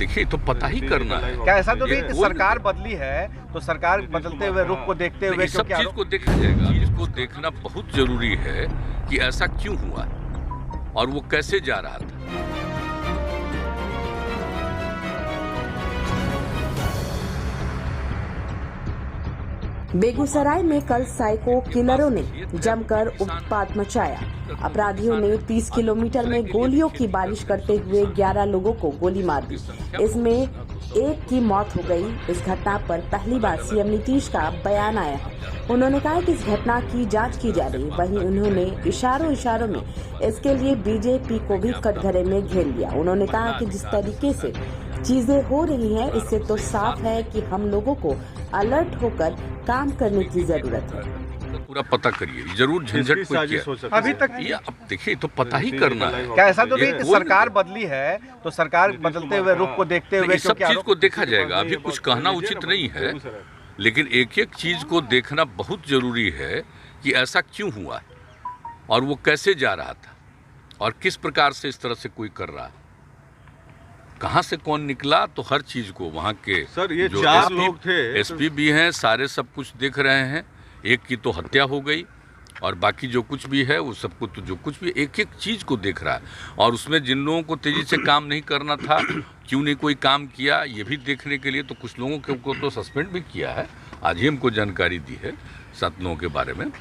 देखिए तो पता ही करना है। क्या ऐसा तो नहीं कि सरकार बदली है तो सरकार बदलते हुए रुख को देखते हुए सब चीज को देखा जाएगा। चीज को देखना बहुत जरूरी है कि ऐसा क्यों हुआ और वो कैसे जा रहा था। बेगूसराय में कल साइको किलरों ने जमकर उत्पात मचाया। अपराधियों ने 30 किलोमीटर में गोलियों की बारिश करते हुए 11 लोगों को गोली मार दी। इसमें एक की मौत हो गई। इस घटना पर पहली बार सीएम नीतीश का बयान आया है। उन्होंने कहा कि इस घटना की जांच की जा रही। वहीं उन्होंने इशारों में इसके लिए बीजेपी को भी कटघरे में घेर लिया। उन्होंने कहा कि जिस तरीके से चीजें हो रही हैं, इससे तो साफ है कि हम लोगों को अलर्ट होकर काम करने की जरूरत है। पूरा पता करिए, जरूर झंझट कोई किया अभी तक ये अब देखिए तो पता ही करना है। क्या ऐसा तो नहीं कि सरकार बदली है तो सरकार बदलते हुए रुख को देखते हुए सब चीज को देखा जाएगा। अभी कुछ कहना उचित नहीं है, लेकिन एक एक चीज को देखना बहुत जरूरी है कि ऐसा क्यों हुआ और वो कैसे जा रहा था और किस प्रकार से इस तरह से कोई कर रहा है, कहाँ से कौन निकला। तो हर चीज को वहाँ के सर ये जो 4 लोग थे, एसपी भी हैं, सारे सब कुछ देख रहे हैं। एक की तो हत्या हो गई और बाकी जो कुछ भी है वो सब कुछ, तो जो कुछ भी एक एक चीज़ को देख रहा है। और उसमें जिन लोगों को तेज़ी से काम नहीं करना था, क्यों नहीं कोई काम किया, ये भी देखने के लिए तो कुछ लोगों को तो सस्पेंड भी किया है। आज ही हमको जानकारी दी है 7 लोगों के बारे में,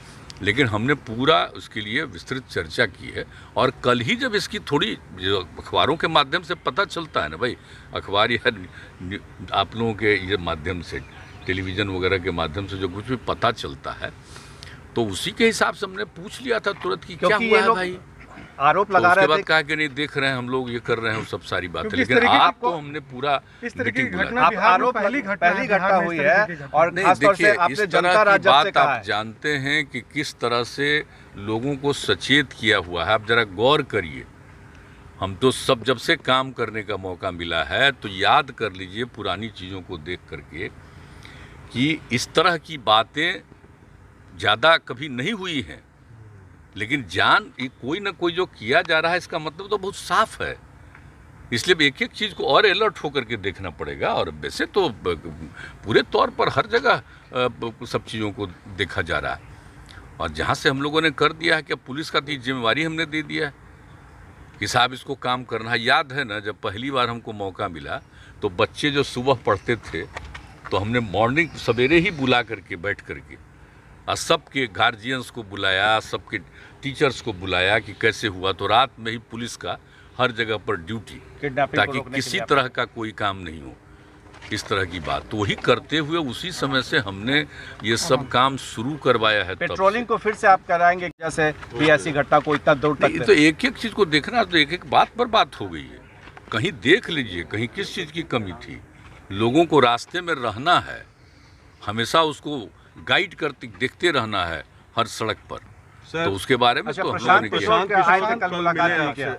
लेकिन हमने पूरा उसके लिए विस्तृत चर्चा की है। और कल ही जब इसकी थोड़ी जो अखबारों के माध्यम से पता चलता है ना भाई, अखबार या आप लोगों के ये माध्यम से, टेलीविज़न वगैरह के माध्यम से जो कुछ भी पता चलता है, तो उसी के हिसाब से हमने पूछ लिया था तुरंत कि क्या हुआ है भाई। आरोप लगा रहे थे। उसके बाद कहा कि नहीं देख रहे हैं हम लोग, ये कर रहे हैं, सब सारी बातें। लेकिन आज तो हमने पूरा इस तरह की घटना आरोप पहली घटना हुई है। और नहीं खास तौर से देखिए, आपने इस जनता तरह की राज्य से बात कहा आप है। जानते हैं कि किस तरह से लोगों को सचेत किया हुआ है। आप जरा गौर करिए। हम तो सब जब से काम करने का मौका मिला है तो याद कर लीजिए पुरानी चीज़ों को देख करके कि इस तरह की बातें ज़्यादा कभी नहीं हुई हैं। लेकिन कोई ना कोई जो किया जा रहा है, इसका मतलब तो बहुत साफ है। इसलिए एक एक चीज़ को और अलर्ट होकर के देखना पड़ेगा। और वैसे तो पूरे तौर पर हर जगह सब चीज़ों को देखा जा रहा है। और जहाँ से हम लोगों ने कर दिया है कि पुलिस का जिम्मेवारी हमने दे दिया है कि साहब इसको काम करना है। याद है ना, जब पहली बार हमको मौका मिला तो बच्चे जो सुबह पढ़ते थे तो हमने मॉर्निंग सवेरे ही बुला करके बैठ करके और सबके गार्जियंस को बुलाया, सबके टीचर्स को बुलाया कि कैसे हुआ। तो रात में ही पुलिस का हर जगह पर ड्यूटी, ताकि किसी तरह का कोई काम नहीं हो, इस तरह की बात। तो वही करते हुए उसी समय से हमने ये सब काम शुरू करवाया है। पेट्रोलिंग को फिर से आप कराएंगे, जैसे भी ऐसी घटना को इतना दूर तक। तो एक एक चीज़ को देखना, तो एक एक बात पर बात हो गई है। कहीं देख लीजिए कहीं किस चीज़ की कमी थी। लोगों को रास्ते में रहना है, हमेशा उसको गाइड करते देखते रहना है हर सड़क पर। तो उसके बारे में तो हम लोगों ने किया।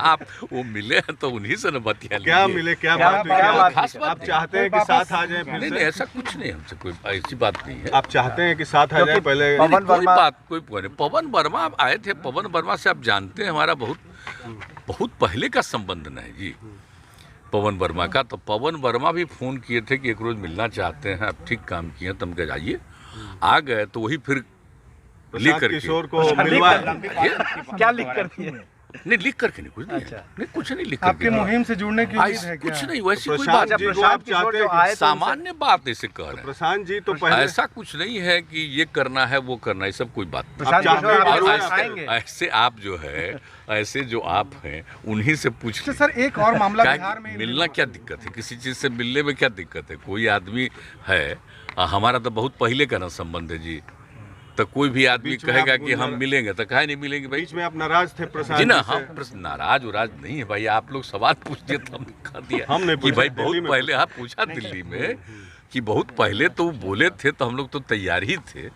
आप वो मिले हैं तो उन्हीं से न बतिया लीजिए। क्या मिले, क्या बात हुई? खास बात आप चाहते हैं कि साथ आ जाए? नहीं, ऐसा कुछ नहीं, हमसे कोई ऐसी बात नहीं है। आप चाहते हैं कि साथ आ जाए? पहले कोई पवन वर्मा आए थे। पवन वर्मा से आप जानते हैं हमारा बहुत पहले का संबंध नहीं जी पवन वर्मा का। तो पवन वर्मा भी फ़ोन किए थे कि एक रोज़ मिलना चाहते हैं, आप ठीक काम किए हैं, तुम कह जाइए। आ गए तो वही फिर लिख करके किशोर को मिलवा क्या लिख कर दिए? नहीं, लिख करके नहीं, कुछ नहीं, नहीं कुछ नहीं लिख आपकी मुहिम से जुड़ने की उम्मीद है क्या? कुछ नहीं, वैसी कोई प्रशांत बात जी नहीं। को आप चाहते हैं? सामान्य बात ऐसे कह रहे हैं। प्रशांत जी तो पहले ऐसा कुछ नहीं है कि ये करना है वो करना है, सब कोई बात नहीं। प्रशांत किशोर आप और रोज आएंगे? ऐसे आप जो है, ऐसे जो आप हैं उन्हीं से पूछ अच्छा सर, एक और मामला क्या बिहार में मिलना क्या दिक्कत है? किसी चीज़ से मिलने में क्या दिक्कत है? कोई आदमी है, हमारा तो बहुत पहले का ना संबंध है जी। तो कोई भी आदमी कहेगा कि हम मिलेंगे तो काहे नहीं मिलेंगे भाई? बीच में आप नाराज थे प्रशांत जी ना, जी से? हम नाराज उराज नहीं है भाई। आप लोग सवाल पूछ दिए तो हमने कह दिया हमने कि भाई बहुत पहले आप पूछा दिल्ली में कि बहुत पहले तो बोले थे, तो हम लोग तो तैयार ही थे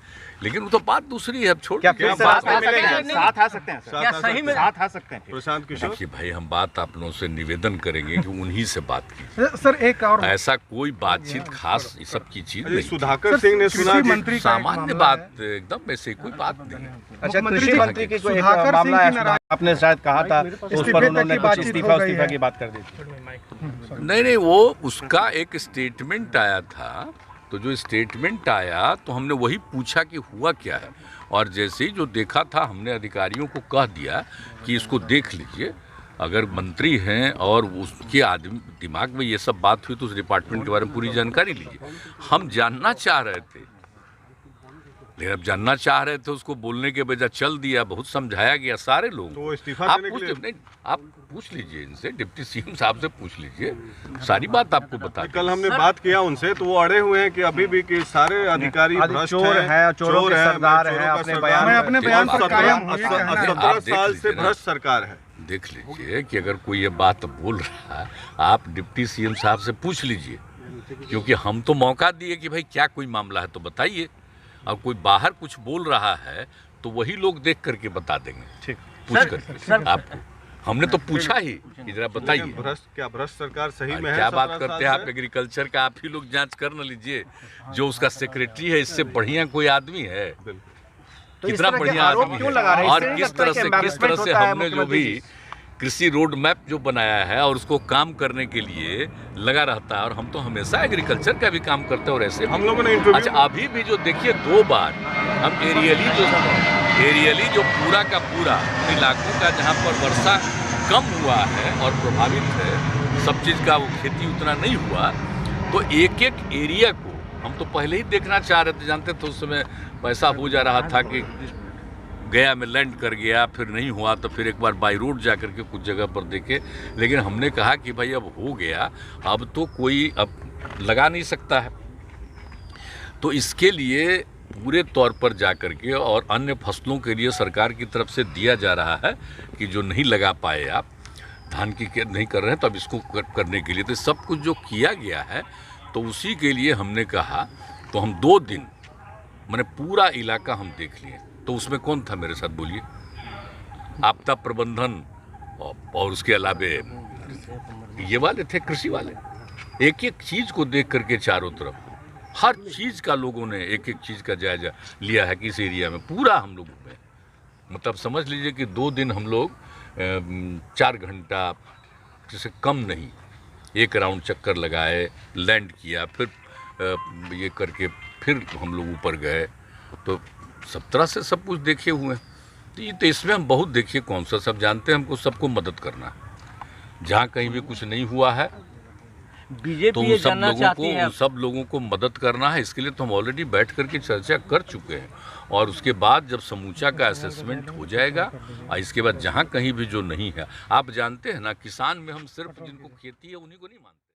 लेकिन वो तो बात दूसरी है, अब छोड़ क्या दीजिए। फिर से बात साथ आ में मिलेगा? सकते हैं? साथ आ सकते हैं साथ आ सकते हैं। साथ आ सकते हैं प्रशांत किशोर, देखिए भाई, हम बात आप लोगों से निवेदन करेंगे कि उन्हीं से बात कीजिए। सर एक और ऐसा कोई बातचीत खास इस सब की चीज अरे नहीं। सुधाकर सिंह ने सुना कृषि कि मंत्री का एक सामान्य मामला बात एकदम ऐसे कोई बात नहीं है। अच्छा, मुख्यमंत्री कृषि जी, मंत्री की कोई एक सुधाकर मामला सिंह है, की नाराज- आपने शायद कहा था तो उस इस्तीफे पर तक उन्होंने की कुछ बातचीत इस्तीफा हो गई है। की बात कर दी थी। नहीं, वो उसका एक स्टेटमेंट आया था, तो जो स्टेटमेंट आया तो हमने वही पूछा कि हुआ क्या है, और जैसे ही जो देखा था हमने अधिकारियों को कह दिया कि इसको देख लीजिए, अगर मंत्री हैं और उसके आदमी दिमाग में ये सब बात हुई तो उस डिपार्टमेंट के बारे में पूरी जानकारी लीजिए। हम जानना चाह रहे थे, लेकिन अब जानना चाह रहे थे, उसको बोलने के बजाय चल दिया, बहुत समझाया गया सारे लोग। तो वो इस्तीफा आप देने के लिए- नहीं, आप पूछ लीजिए इनसे, डिप्टी सीएम साहब से पूछ लीजिए, सारी बात आपको बता देंगे। कल हमने बात किया उनसे तो वो अड़े हुए हैं कि अभी भी कि सारे अधिकारी भ्रष्ट चोर हैं, चोरों के सरदार हैं, चोरों का अपने सरदार बयान है। में अपने बयान पर और कायम हुए 17 कहना है। 17 आप देख साल से लीजिए ना। भ्रष्ट सरकार है। देख लीजिए कि अगर कोई ये बात बोल रहा है, आप डिप्टी सीएम साहब से पूछ लीजिए, क्योंकि हम तो मौका दिए कि भाई क्या कोई मामला है तो बताइए, और कोई बाहर कुछ बोल रहा है तो वही लोग देख करके बता देंगे, ठीक। पूछ करके आपको। हमने तो पूछा ही कि जरा बताइए भ्रष्ट सरकार सही अरे में है? क्या 17 बात साल करते हैं आप से? एग्रीकल्चर का, आप ही लोग जांच कर न लीजिए। जो उसका सेक्रेटरी है, इससे बढ़िया कोई आदमी है? तो इस कितना तरह के बढ़िया आरोप आदमी क्यों है? लगा रहे हैं? और इससे नहीं किस लगता तरह कि से embarrassment होता है हमने जो मुख्यमंत्री भी जी? कृषि रोड मैप जो बनाया है और उसको काम करने के लिए लगा रहता है, और हम तो हमेशा एग्रीकल्चर का भी काम करते हैं और ऐसे हम लोगों ने इंटरव्यू अच्छा, अभी भी जो देखिए 2 बार हम एरियली जो पूरा का पूरा इलाकों का जहाँ पर वर्षा कम हुआ है और प्रभावित है, सब चीज़ का वो खेती उतना नहीं हुआ, तो एक एक एरिया को हम तो पहले ही देखना चाह रहे थे। जानते थे उस समय पैसा हो जा रहा था कि गया में लैंड कर गया, फिर नहीं हुआ तो फिर एक बार बाई रोड जा करके कुछ जगह पर देखे, लेकिन हमने कहा कि भाई अब हो गया, अब तो कोई अब लगा नहीं सकता है, तो इसके लिए पूरे तौर पर जा करके और अन्य फसलों के लिए सरकार की तरफ से दिया जा रहा है कि जो नहीं लगा पाए आप धान की नहीं कर रहे हैं, तो अब इसको करने के लिए तो सब कुछ जो किया गया है, तो उसी के लिए हमने कहा, तो हम 2 दिन मैंने पूरा इलाका हम देख लिए। तो उसमें कौन था मेरे साथ, बोलिए? आपदा प्रबंधन और उसके अलावे ये वाले थे, कृषि वाले। एक एक चीज़ को देख करके चारों तरफ हर चीज़ का लोगों ने एक एक चीज़ का जायजा लिया है कि इस एरिया में पूरा हम लोग घूमे। मतलब समझ लीजिए कि 2 दिन हम लोग 4 घंटा जैसे कम नहीं, एक राउंड चक्कर लगाए, लैंड किया, फिर ये करके फिर हम लोग ऊपर गए, तो सब तरह से सब कुछ देखे हुए हैं। तो इसमें हम बहुत देखिए कौन सा, सब जानते हैं हमको सबको मदद करना है। जहाँ कहीं भी कुछ नहीं हुआ है तो उन सब लोगों को मदद करना है। इसके लिए तो हम ऑलरेडी बैठ करके चर्चा कर चुके हैं, और उसके बाद जब समूचा का असेसमेंट हो जाएगा, और इसके बाद जहाँ कहीं भी जो नहीं है, आप जानते हैं ना, किसान में हम सिर्फ जिनको खेती है उन्हीं को नहीं मानते।